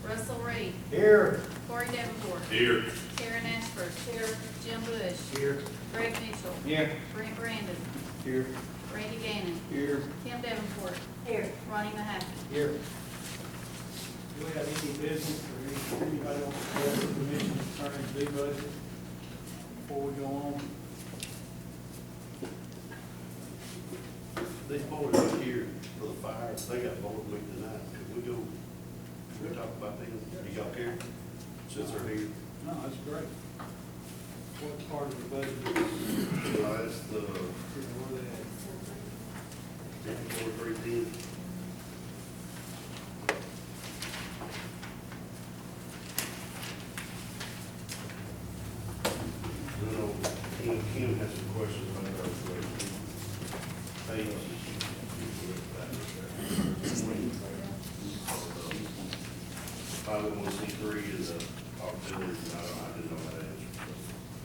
Russell Reed. Here. Corey Davenport. Here. Karen Ashford. Here. Jim Bush. Here. Greg Mitchell. Here. Brent Brandon. Here. Randy Gannon. Here. Tim Davenport. Here. Ronnie Mahaffey. Here. Do we have any business or anybody wants to ask the commission concerning the budget before we go on? They board up here for the fire, they got board meeting tonight, could we go, we talk about them, you got here, since they're here? No, that's great. What part of the budget is, That's the where they at? 54,310. I know, Kim has some questions about our page. 501c3 is a auxiliary, I didn't know that answer.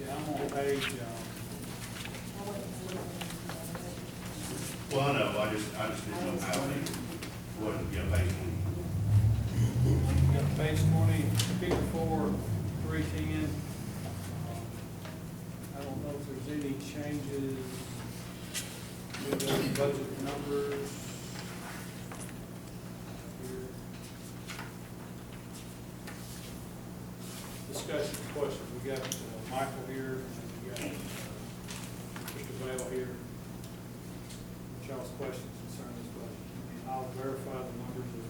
Yeah, I'm on page, Well, I know, I just didn't know how they, what, page you got page 20, 54, 310. I don't know if there's any changes with the budget numbers. Here. Discussion, questions, we got Michael here, and we got Mr. Bell here. Y'all's questions concerning this budget. And I'll verify the numbers if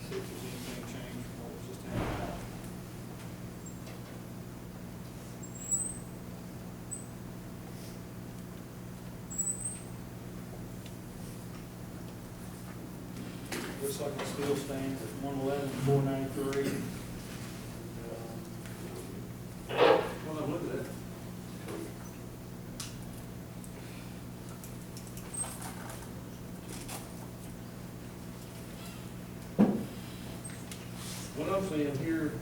see if there's anything changed from what was just handed out. Looks like it still stands at 111,493. Well, look at that. What I'm seeing here,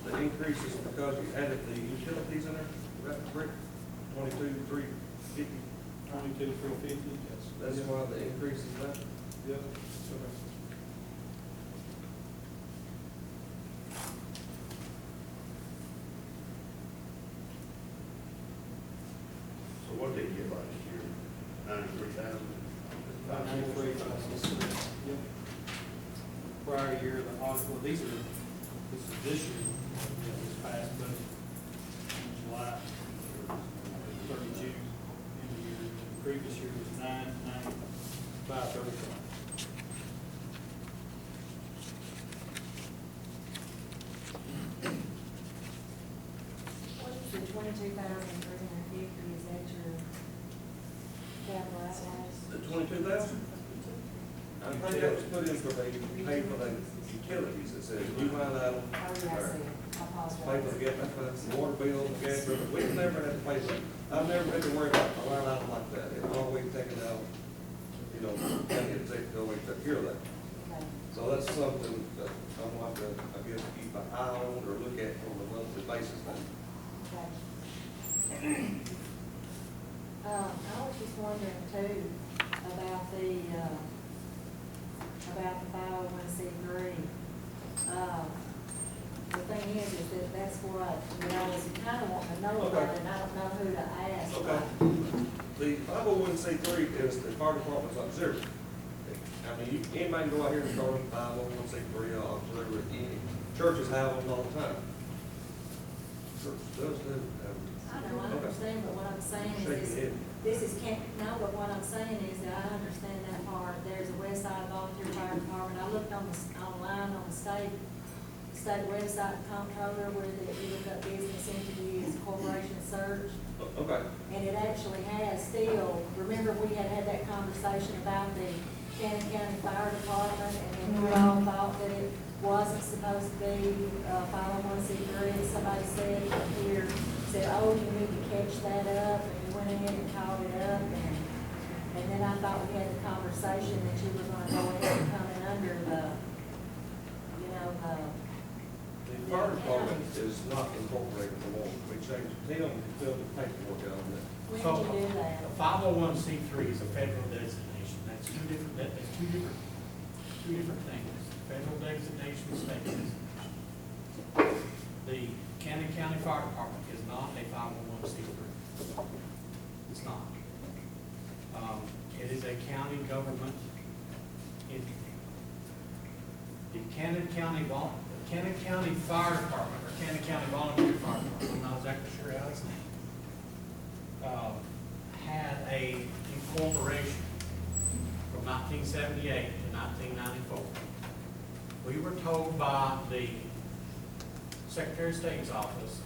the increase is because you added the utilities in there, right, correct? 22,350. 22,350, yes. That's why the increase is that. Yep. So what did they get last year? 93,000? 93,000. Yep. Prior year, the hospital, this is this year, this past budget, in July, 30 June, end of year. The previous year was 995,35. What is the 22,350, is that your capital outlays? The 22,000? I think that was put in for the, pay for the utilities, it says new line item. Oh, yeah, I see it, I apologize. Pay for the gas, the water bill, the gas bill, we've never had to pay for it. I've never had to worry about a line item like that, it's always taken out, you know, county executive always took care of that. Okay. So that's something that I'm going to, I guess, keep an eye on or look at on a monthly basis then. Okay. I was just wondering too, about the 501c3. The thing is that that's what, I was kind of wanting to know about, and I don't know who to ask. Okay. The 501c3 is the fire department's auxiliary. I mean, anybody can go out here and start a 501c3 auxiliary, any churches have them all the time. Church does do. I know, I understand, but what I'm saying Shaking is, head. this is, no, but what I'm saying is that I understand that part. There's a West Side Volunteer Fire Department. I looked online on the state website, comptroller, where you look up business entities, corporation search. Okay. And it actually has still, remember we had that conversation about the Cannon County Fire Department, and then we all thought that it wasn't supposed to be 501c3, and somebody said here, said, oh, you need to catch that up, and you went ahead and called it up, and then I thought we had the conversation that you were gonna go ahead and come in under the, you know, The fire department is not incorporated in the law. We changed, Tim filled the paperwork out on that. when So, did you do that? A 501c3 is a federal designation. That's two different things. Federal designation, state County Fire Department is not a 501c3. It's not. It is a county government entity. The Cannon County Fire Department, or Cannon County Volunteer Fire Department, I'm not exactly sure how it's named, had a incorporation from 1978 to 1994. We were told by the Secretary of State's office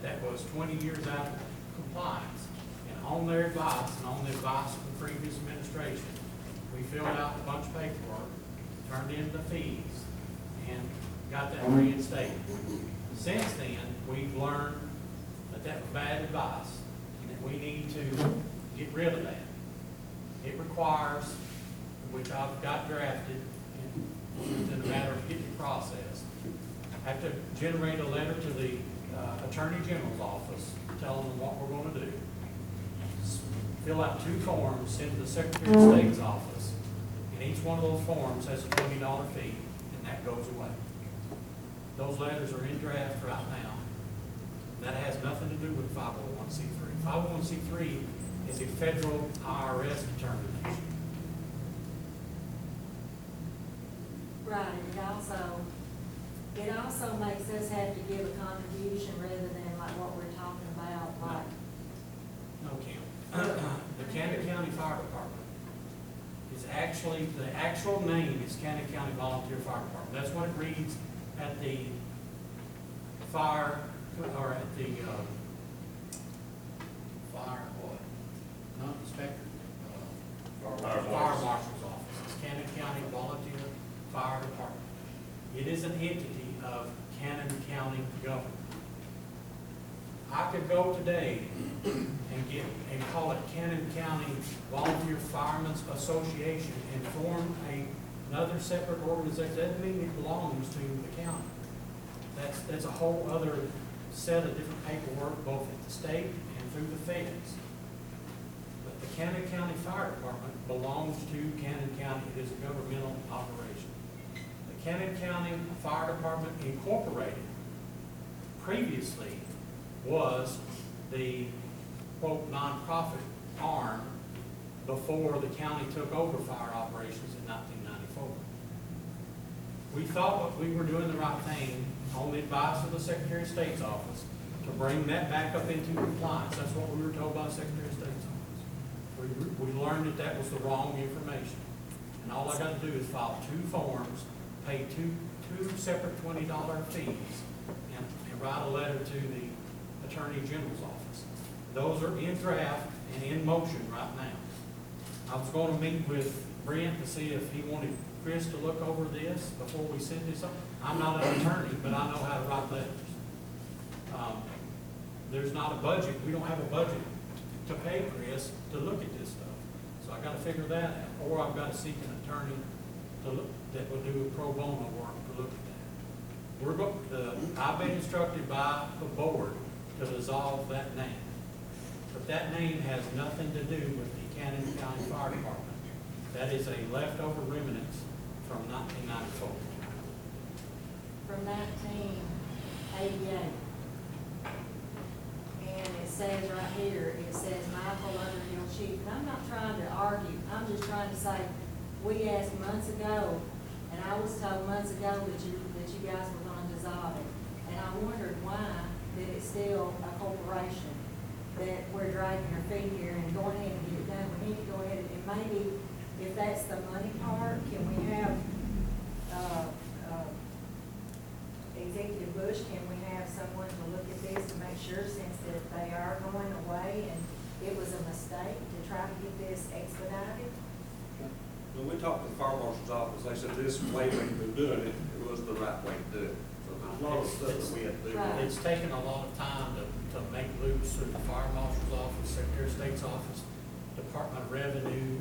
that was 20 years out of compliance. And on their advice, and on the advice of the previous administration, we filled out a bunch of paperwork, turned in the fees, and got that reinstated. Since then, we've learned that that was bad advice, and that we need to get rid of that. It requires, which I've got drafted, in a matter of getting it processed, I have to generate a letter to the Attorney General's office telling them what we're going to do. Fill out 2 forms, send to the Secretary of State's office, and each one of those forms has a $20 fee, and that goes away. Those letters are in draft right now. That has nothing to do with 501c3. 501c3 is a federal IRS determination. Right, and it also makes us have to give a contribution rather than like what we're talking about, like. No, Kim. The Cannon County Fire Department is actually, the actual name is Cannon County Volunteer Fire Department. That's what it reads at the fire, or at the, fire what? Not inspector, fire marshal's office. It's Cannon County Volunteer Fire Department. It is an entity of Cannon County government. I could go today and call it Cannon County Volunteer Firemen's Association and form another separate organization. That doesn't mean it belongs to the county. That's a whole other set of different paperwork, both at the state and through the feds. But the Cannon County Fire Department belongs to Cannon County. It is a governmental operation. The Cannon County Fire Department Incorporated previously was the, quote, nonprofit arm before the county took over fire operations in 1994. We thought that we were doing the right thing on the advice of the Secretary of State's office to bring that back up into compliance. That's what we were told by the Secretary of State's office. We learned that that was the wrong information. And all I got to do is file 2 forms, pay two separate $20 fees, and write a letter to the Attorney General's office. Those are in draft and in motion right now. I was going to meet with Brent to see if he wanted Chris to look over this before we send this up. I'm not an attorney, but I know how to write letters. There's not a budget. We don't have a budget to pay Chris to look at this stuff. So I got to figure that out, or I've got to seek an attorney to look, that will do pro bono work to look at that. I've been instructed by the board to dissolve that name. But that name has nothing to do with the Cannon County Fire Department. That is a leftover remnants from 1994. From 1988. And it says right here, it says Michael Underhill Chief. And I'm not trying to argue, I'm just trying to say, we asked months ago, and I was told months ago that you guys were gonna dissolve it. And I wondered why that it's still a corporation, that we're dragging our feet here and going ahead and get it done. We need to go ahead and maybe, if that's the money part, can we have, Executive Bush, can we have someone to look at this to make sure, since that they are going away and it was a mistake to try to get this expedited? When we talked to the fire marshal's office, they said this way we've been doing it, it was the right way to do it. So there's a lot of stuff that we have to do. Right. It's taken a lot of time to make loose through the Fire Marshal's office, Secretary of State's office, Department of Revenue.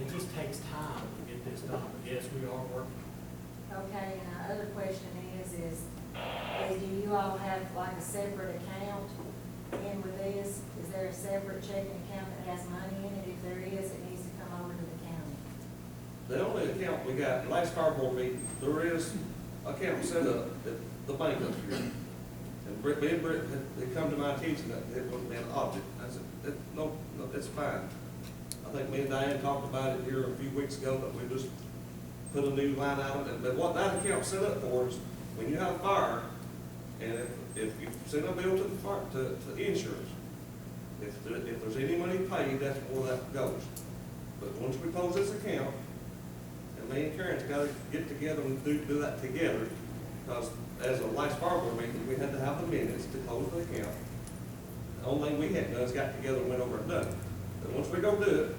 It just takes time to get this done. But yes, we are working. Okay, and our other question is do you all have like a separate account in with this? Is there a separate checking account that has money in it? If there is, it needs to come over to the county. The only account we got, last fire board meeting, there is account set up at the bank up here. And me and Brett, it come to my attention that it wasn't an object. I said, no, it's fine. I think me and Diane talked about it here a few weeks ago, that we just put a new line item, but what that account set up for is, when you have a fire, and if you send a bill to the fire, to insurance, if there's any money paid, that's where that goes. But once we close this account, and me and Karen's gotta get together and do that together, because as a last fire board meeting, we had to have the minutes to close the account. The only thing we hadn't done is got together and went over and done it. But once we go do it,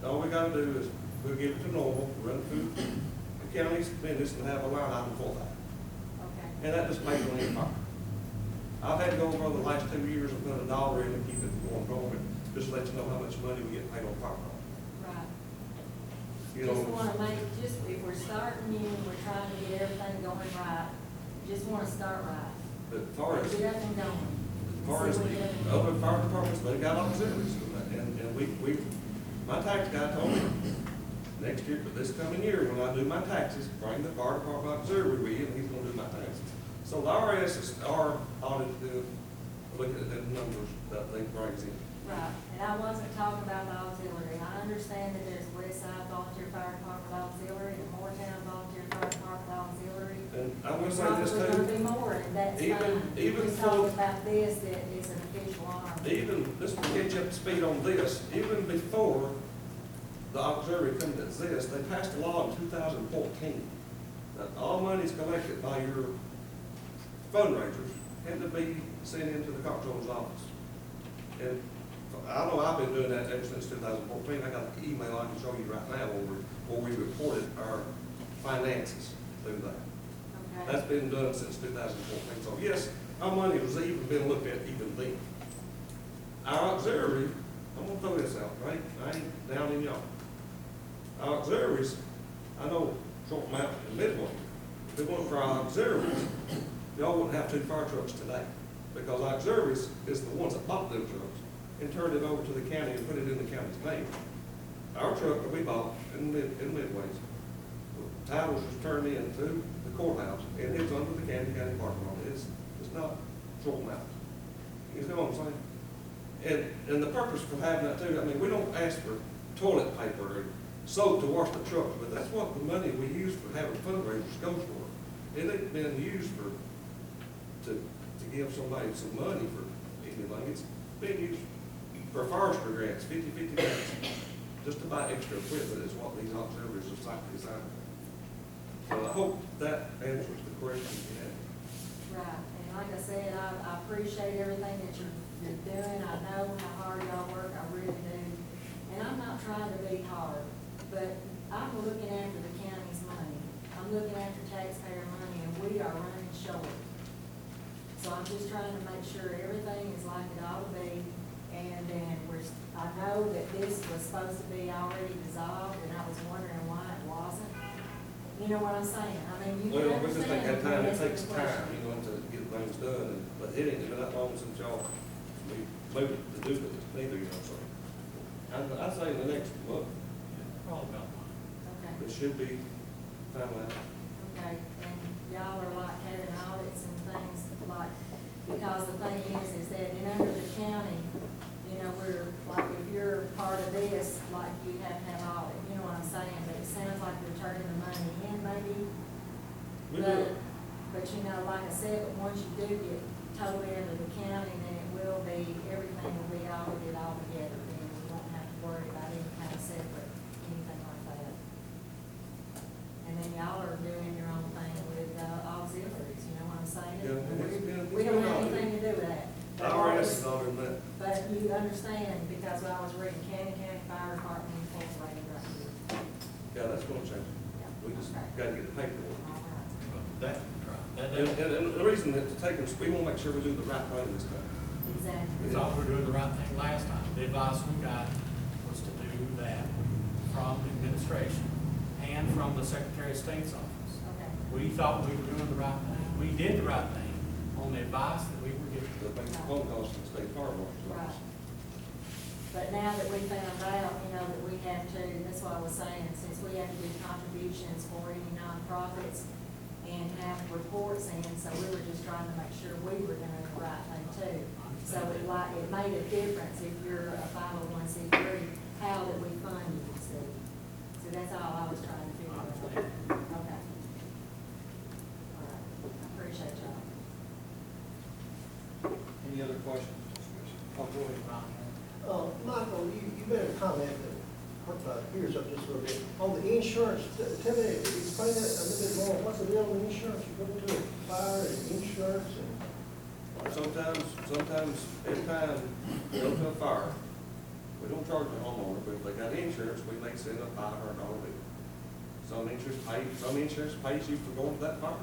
all we gotta do is, we'll give it to normal, run through the county's business and have a line item for that. Okay. And that just pays on any fire. I've had to go over the last 2 years and put $1 in and keep it going, just to let you know how much money we get paid on fire. Right. You Just know, wanna make, if we're starting new, we're trying to get everything going right, just wanna start right. but as far as, Get up and going. as far as the other fire departments, they got auxiliaries, and we, my tax guy told me, next year, but this coming year, when I do my taxes, bring the fire department auxiliary with you, and he's gonna do my taxes. So the IRS are audited, looking at the numbers that they brings in. Right, and I wasn't talking about the auxiliary. I understand that there's West Side Volunteer Fire Department auxiliary, the Moortown Volunteer Fire Department auxiliary. And I will say this Probably gonna be too, more, and that's Even- fine. even Just for- talking about this, that it's an official arm. even, just to get you up to speed on this, even before the auxiliary come to exist, they passed a law in 2014 that all monies collected by your fundraisers had to be sent into the comptroller's office. And I know I've been doing that ever since 2014. I got an email I can show you right now where we reported our finances through that. Okay. That's been done since 2014. So yes, our money was even been looked at even then. Our auxiliary, I'm gonna throw this out, right? I ain't down in y'all. Our auxiliaries, I know Short Mountain and Midway, if it wasn't for our auxiliaries, y'all wouldn't have 2 fire trucks today. Because auxiliaries is the ones that bought them trucks and turned it over to the county and put it in the county's name. Our truck that we bought in Midway's, the titles was turned in to the courthouse, and it's under the county parking lot. It's not Short Mountain. You know what I'm saying? And the purpose for having that too, I mean, we don't ask for toilet paper and soap to wash the trucks, but that's what the money we use for having fundraisers goes for. It ain't been used to give somebody some money for anything. It's been used for forestry grants, 50/50 grants, just to buy extra equipment is what these auxiliaries are designed. So I hope that answers the question you had. Right, and like I said, I appreciate everything that you're doing. I know how hard y'all work, I really do. And I'm not trying to be hard, but I'm looking after the county's money. I'm looking after taxpayer money, and we are running short. So I'm just trying to make sure everything is like it ought to be. And then I know that this was supposed to be already dissolved, and I was wondering why it wasn't. You know what I'm saying? I mean, you Well, can we just understand. think that time, it that's takes the time, question. you know, to get things done, but it ain't been that long since y'all, we moved to do this, neither, you know, so. I'd say in the next month, Probably about one. Okay. it should be finalized. Okay, and y'all are like having audits and things like, because the thing is that in under the county, you know, we're, like, if you're part of this, like, you have to have audit, you know what I'm saying? But it sounds like you're turning the money in maybe. We do. But you know, like I said, but once you do get totally under the county, then it will be, everything will be audited all together, and we won't have to worry about any kind of separate, anything like that. And then y'all are doing your own thing with auxiliaries, you know what I'm saying? Yeah, and it's We don't been have audited. anything to do with that. IRS is all in that. But you understand, because I was reading County Fire Department Incorporated right here. Yeah, that's gonna change. We just gotta get the paperwork. All right. That, And the reason that to take us, we wanna make sure we do the right thing this time. Exactly. we thought we were doing the right thing last time. The advice we got was to do that from administration and from the Secretary of State's office. Okay. We thought we were doing the right thing. We did the right thing on the advice that we were given. The basic phone calls to the state fire marshal's Right. office. But now that we found out, you know, that we have to, that's what I was saying, since we have to do contributions for any nonprofits and have reports in, so we were just trying to make sure we were doing the right thing too. So it made a difference if you're a 501c3, how that we fund you, see. So that's all I was trying to figure I out. understand. Okay. All right, I appreciate y'all. Any other questions? Oh, go ahead. Michael, you made a comment that hurt my ears up just a little bit. On the insurance, tell me, explain that a little bit more. What's the deal with insurance? You go to a fire and insurance and, Sometimes, every time we go to a fire, we don't charge the homeowner, but if they got insurance, we may send a $500 bill. Some insurance pays you for going to that fire.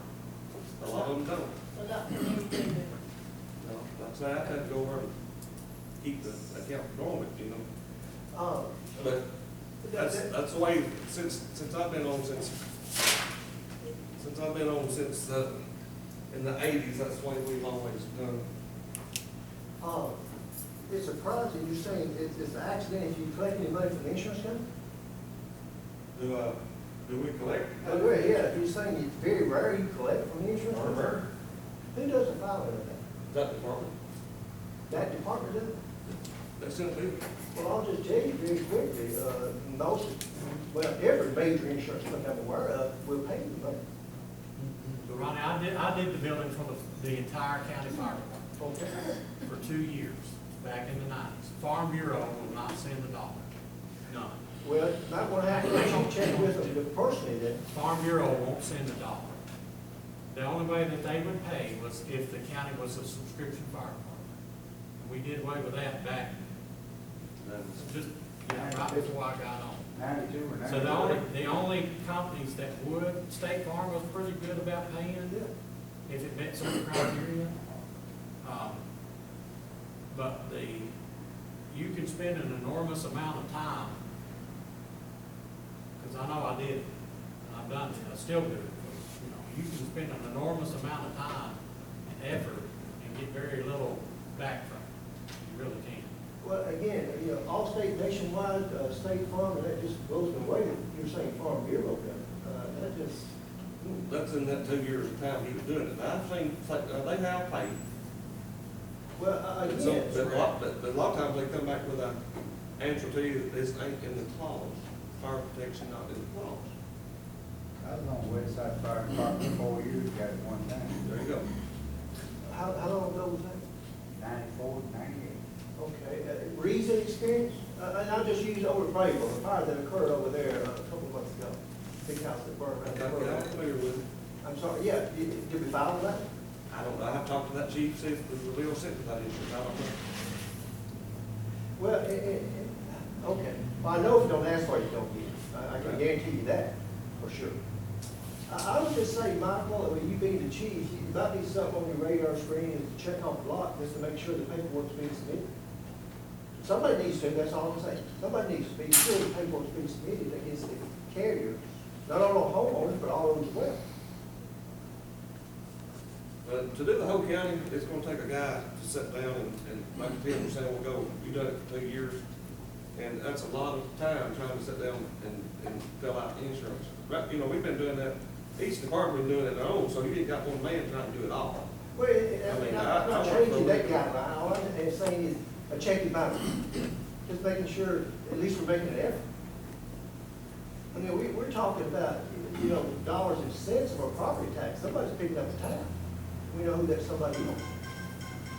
A lot of them don't. Well, not everything that No, that's why I had to go over and keep the account going, you know. But that's the way, since I've been on, since I've been on since, in the 80s, that's the way we've always done. it's surprising you're saying it's an accident if you collect any money from the insurance company? Do we collect? Oh, yeah, you're saying it's very rare you collect from the insurance company? Rare. Who doesn't file anything? That department? That department does it? That's in the Well, I'll just tell you very quickly, most, well, every major insurance company I'm aware of will pay you money. So Ronnie, I did the billing for the entire county fire department Okay. for 2 years, back in the 90s. Farm Bureau will not send a dollar, none. Well, not gonna have to check with them personally then. Farm Bureau won't send a dollar. The only way that they would pay was if the county was a subscription fire department. We did away with that back, just, right before I got on. 92 or 93. So the only companies that would, State Farm was pretty good about paying if it met certain criteria. But you can spend an enormous amount of time, because I know I did it, and I've done it, I still do it. You can spend an enormous amount of time and effort and get very little back from it. You really can. Well, again, Allstate nationwide, State Farm, and that just blows me away that you're saying Farm Bureau does it. That just, That's in that 2 years of time he was doing it. Now, I've seen, they have paid. well, And so, again, but a lot of times they come back with an answer to you, this ain't in the clause, fire protection not in the clause. I was on West Side Fire Department for 4 years, got it one time, There you go. how long ago was that? 94, 98. Okay, recent experience, and I'll just use over Brayville, the fire that occurred over there a couple of months ago. Big house that burned around. I'm familiar with it. I'm sorry, yeah, did we file that? I don't know, I have talked to that chief, see if the bill sent to that issue, I don't know. Well, okay, well, I know if you don't ask for it, you don't get it. I can guarantee you that, for sure. I would just say, Michael, you being the chief, it might be something on your radar screen is to check off the block just to make sure the paperwork's being submitted. Somebody needs to, that's all I'm saying. Somebody needs to be sure the paperwork's being submitted against the carrier, not only homeowners, but all of them as well. But to do the whole county, it's gonna take a guy to sit down and like Tim was saying, we'll go, you done it for 2 years. And that's a lot of time trying to sit down and fill out the insurance. But, we've been doing that, each department been doing it their own, so you ain't got one man trying to do it all. Well, I'm not changing that guideline, all I'm saying is a check and balance. Just making sure, at least we're making an effort. I mean, we're talking about, dollars and cents of our property tax. Somebody's picking up the tab. We know who that somebody is.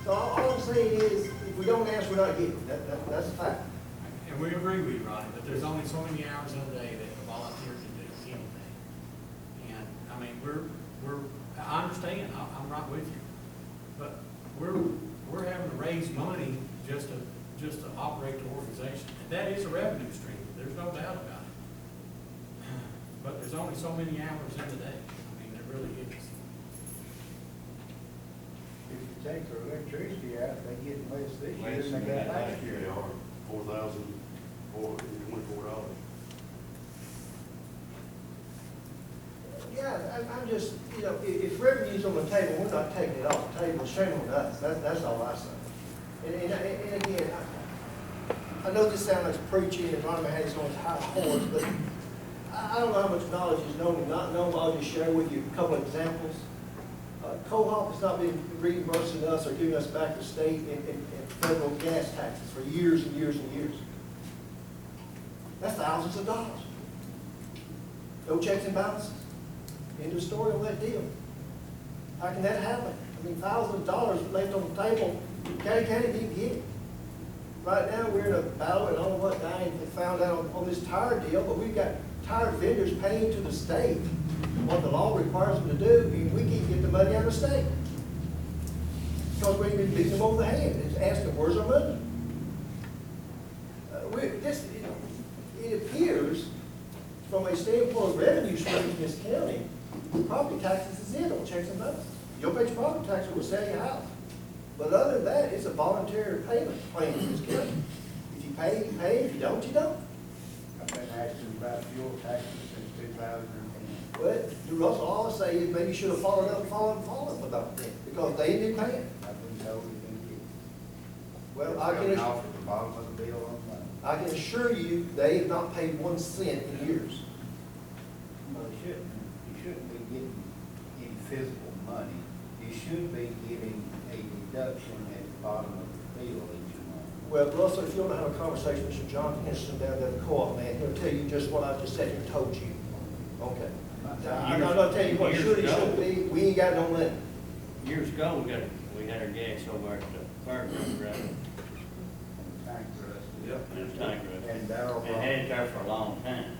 So all I'm saying is, if we don't ask, we're not getting. That's a fact. And we agree with you, Ronnie, that there's only so many hours in a day that a volunteer can do anything. And, I mean, I understand, I'm right with you. But we're having to raise money just to operate the organization. And that is a revenue stream, there's no doubt about it. But there's only so many hours in the day. I mean, there really is. If you take their electricity out, they get less this year Last than they got last They year. are $4,424. Yeah, I'm just, if revenue's on the table, we're not taking it off the table. Shame on us. That's all I say. And again, I know this sounds like preaching and Ron Mahaney's on his high horse, but I don't know how much knowledge is known and not known, but I'll just share with you a couple of examples. Co-op has not been reimbursing us or giving us back the state and federal gas taxes for years and years and years. That's thousands of dollars. No checks and balances. End of story on that deal. How can that happen? I mean, thousands of dollars left on the table, County didn't get it. Right now, we're in a battle, and I don't know what Diane found out on this tire deal, but we've got tire vendors paying to the state what the law requires them to do, and we can't get the money out of the state. Because we've been beating them over the head, and asking, where's our money? It appears, from a standpoint of revenue stream in this county, property taxes is it on checks and balances. You'll pay your property tax, we'll sell your house. But other than that, it's a voluntary payment plan in this county. If you pay, you pay. If you don't, you don't. I've been asking about fuel taxes since 2010. But Russell, all I say is maybe you should have followed up about that, because they didn't pay it. I've been told we didn't get it. Well, I Coming can, off at the bottom of the bill on Monday. I can assure you, they have not paid 1 cent in years. Well, you shouldn't be getting any physical money. You should be getting a deduction at the bottom of the bill each month. Well, Russell, if you want to have a conversation with Mr. John Henderson down there at the co-op, man, he'll tell you just what I just said here and told you. Okay. I'm not gonna tell you what should and shouldn't be, we ain't got no money. Years ago, we had our gas over at the fire truck, right? And tank rust. Yep. And the tank room. And Darrell. It had it there for a long time,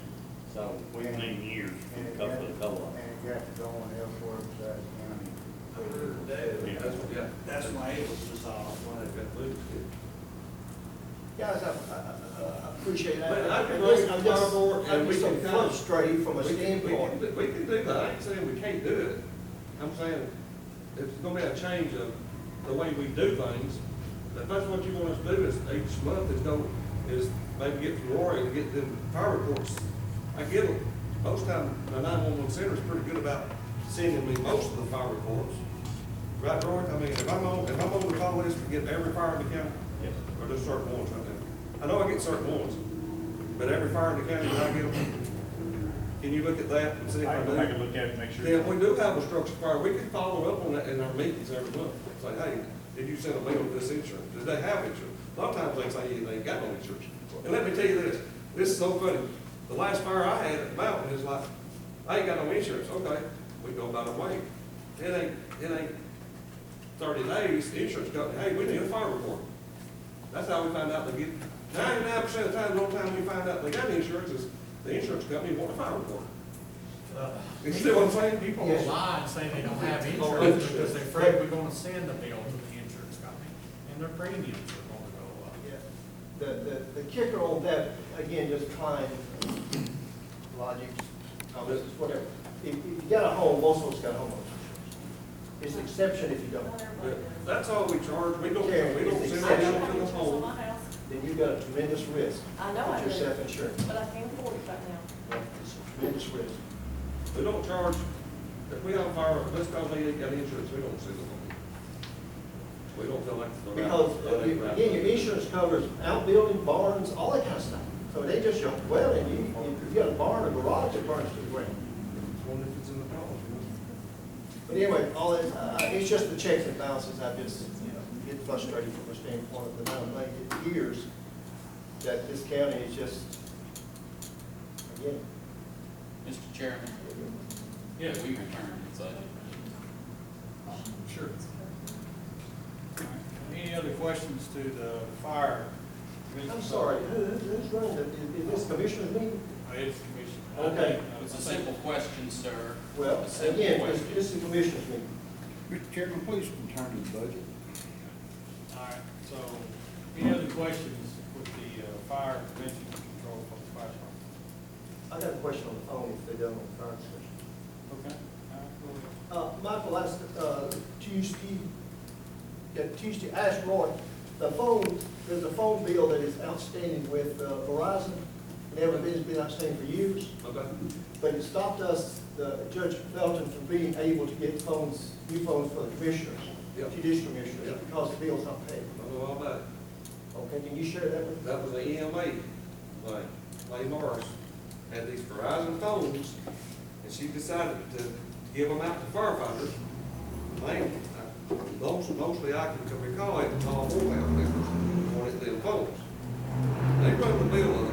so we've been years, And it a couple got- of co-op. And it got to going elsewhere besides the county. That's what, yeah. That's why it was dissolved. Why they got moved. Guys, I appreciate that. But I can I'm just- bring I'm the just- fire board and I'm we just so can kind of- frustrated from a We standpoint. can do that, I ain't saying we can't do it, I'm saying, it's gonna be a change of the way we do things. If that's what you want us to do, is each month is maybe get from Roy and get them fire reports. I get them, most time, the 911 center is pretty good about sending me most of the fire reports. Right, Roy, I mean, if I'm on the call list to get every fire in the county, Yes. or just certain ones right now. I know I get certain ones, but every fire in the county that I get them, can you look at that and see if I do? I can look at it and make sure. Then if we do have a structure fire, we can follow up on that in our meetings every month. Say, hey, did you send a bill with this insurance? Did they have insurance? A lot of times they say they ain't got no insurance. And let me tell you this is so funny. The last fire I had at the mountain is like, I ain't got no insurance. Okay, we go by the way. It ain't 30 days, the insurance company, hey, we need a fire report. That's how we find out they get, 99% of the time, the only time we find out they got insurance is the insurance company want a fire report. You see what I'm saying? People Yes. will lie and say they don't have Oh, insurance that's because true. they're afraid we're gonna send the bill to the insurance company, and their premiums are gonna go up. Yeah. The kicker on that, again, just trying logic, comments, whatever. If you got a home, most of us got homeowners insurance. It's an exception if you don't. But that's all we charge, we don't Karen, send it's it exception. out to the home. Then you've got a tremendous risk I know I with your do, self-insurance. but I can't afford it right now. It's a tremendous risk. We don't charge, if we have fire, let's call they ain't got insurance, we don't send them home. We don't feel like the. Because, again, your insurance covers outbuilding, barns, all that kind of stuff. So it ain't just your dwelling, if you got a barn or garage, it burns to the ground. One if it's in the college, But anyway, all that, it's just the checks and balances, I just, get frustrated from a standpoint of the amount of years that this county is just, again, Mr. Chairman, Yes. we returned it, so. Sure. Any other questions to the fire? I'm sorry, who's running it? Is this commissioner's meeting? It's commission. Okay. It's a simple question, sir. Well, A simple again, question. this is the commissioner's meeting. Mr. Chairman, please return to the budget. All right, so any other questions with the fire prevention control for the fire department? I got a question on the phone if they don't on the fire station. Okay. All right, go ahead. Michael, last Tuesday, I asked Roy, there's a phone bill that is outstanding with Verizon. It's been outstanding for years, Okay. but it stopped us, Judge Felton, from being able to get new phones for the commissioners, Yep. judicial commissioners, Yep. because the bill's not paid. I know all about it. Okay, can you share that with me? That was the EMA, like, Lady Morris had these Verizon phones, and she decided to give them out to firefighters, Mostly I can recall it was all four hours, they wanted them phones. They run the bill up,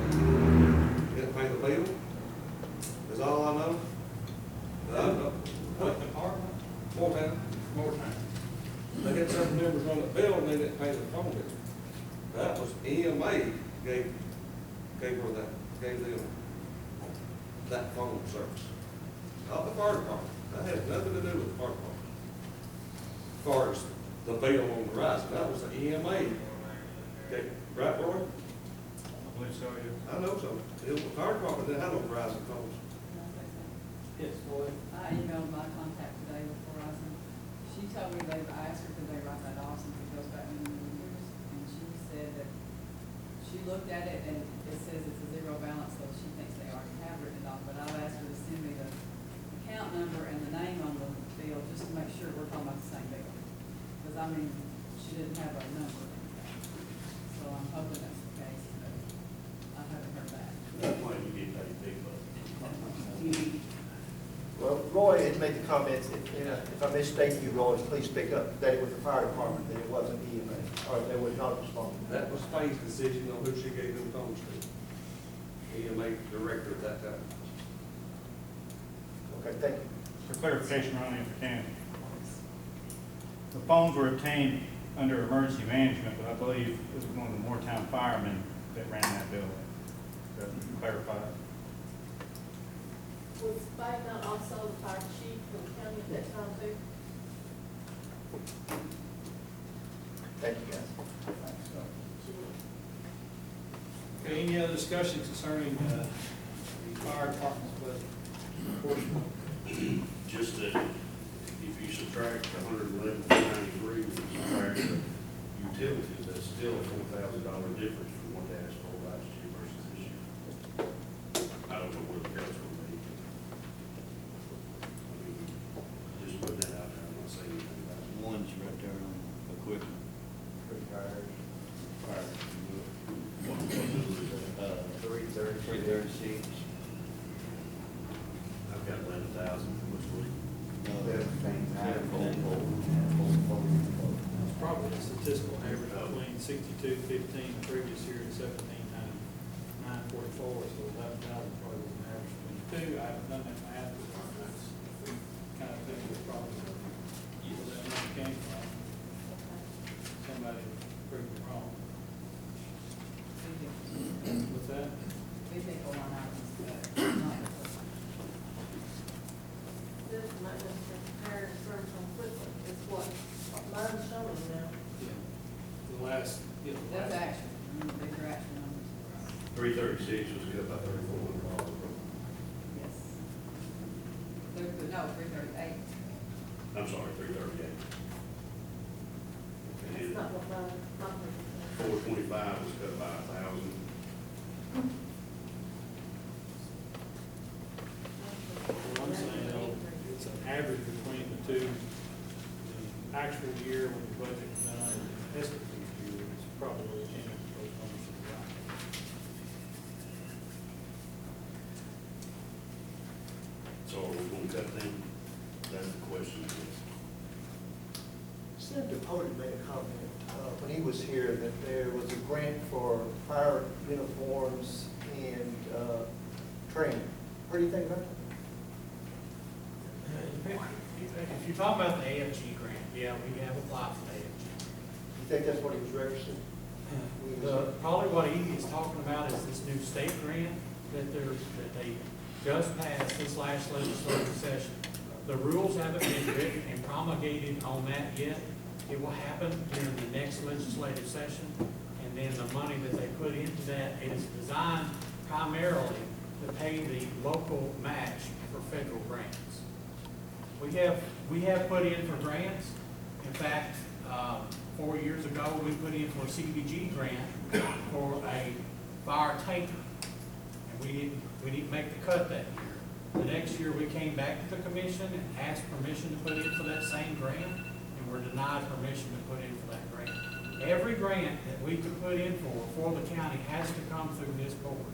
didn't pay the bill, is all I know. What department? More time, More time. they had certain members run the bill and they didn't pay the phone bill. That was EMA gave them that phone service. Not the fire department, that had nothing to do with the fire department. As far as the bill on the rise, that was the EMA. Okay, right, Roy? I believe so, yeah. I know so. The fire department didn't have no Verizon phones. Yes, boy. I emailed my contact today with Verizon. She told me I asked her, could they write that off since it goes back many years? And she said that she looked at it and it says it's a zero balance, so she thinks they already have written it off. But I've asked her to send me the account number and the name on the bill just to make sure we're talking about the same bill. Because I mean, she didn't have a number. So I'm hoping that's the case, but I haven't heard back. That's why you get paid big bucks. Well, Roy had made the comments, if I misstate you, Roy, please speak up, that it was the fire department, that it wasn't EMA, or they were not responsible. That was Faye's decision on who she gave them phones to. EMA director at that time. Okay, thank you. For clarification, Ronnie, if I can. The phones were obtained under emergency management, but I believe it was one of the Moortown firemen that ran that building. So clarify. Was Spike not also the fire chief for the county at that time too? Thank you, guys. Okay, any other discussion concerning, the fire department's budget? Just that if you subtract 111,493, and subtract the utilities, that's still a $4,000 difference from what they asked for last year versus this year. I don't know where the cuts will be. I mean, just put that out there, I'm not saying anything about it. One's right there on equipment. Fire. What number is that? 336. I've got 11,000, which was, It's probably a statistical average between 62.15 the previous year and 17.944, so 11,000 probably was an average between the two. I haven't done that math, but that's kind of thing that's probably where that money came from. Somebody proved me wrong. What's that? Vehicle line items, not the This might just compare in terms of equipment, it's what mine's showing now. The last, yeah, the That's last. action, these are action numbers. 336 was good by $3,400. Yes. No, 338. I'm sorry, 338. That's not what my 425 was cut by 1,000. Well, I'm saying, though, it's an average between the two, the actual year when the budget was done and the estimated year, it's probably in those numbers are right. So are we gonna cut them? That's the question. Senator Pody made a comment when he was here that there was a grant for fire uniforms and training. What do you think about that? If you're talking about the AFG grant, yeah, we have applied for the AFG. You think that's what he was referencing? Probably what he is talking about is this new state grant that they just passed this last legislative session. The rules haven't been written and promulgated on that yet. It will happen during the next legislative session. And then the money that they put into that, it is designed primarily to pay the local match for federal grants. We have put in for grants. In fact, 4 years ago, we put in for a CDBG grant for a fire tanker. And we didn't make the cut that year. The next year, we came back to the commission and asked permission to put in for that same grant, and were denied permission to put in for that grant. Every grant that we could put in for the county has to come through this board.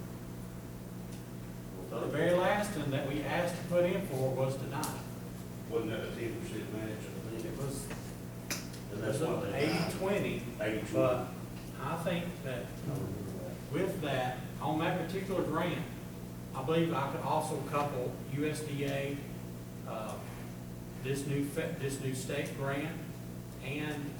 The very last one that we asked to put in for was denied. Wasn't that a 10% match? I think It was 82. But I think that with that, on that particular grant, I believe I could also couple USDA, this new state grant, and,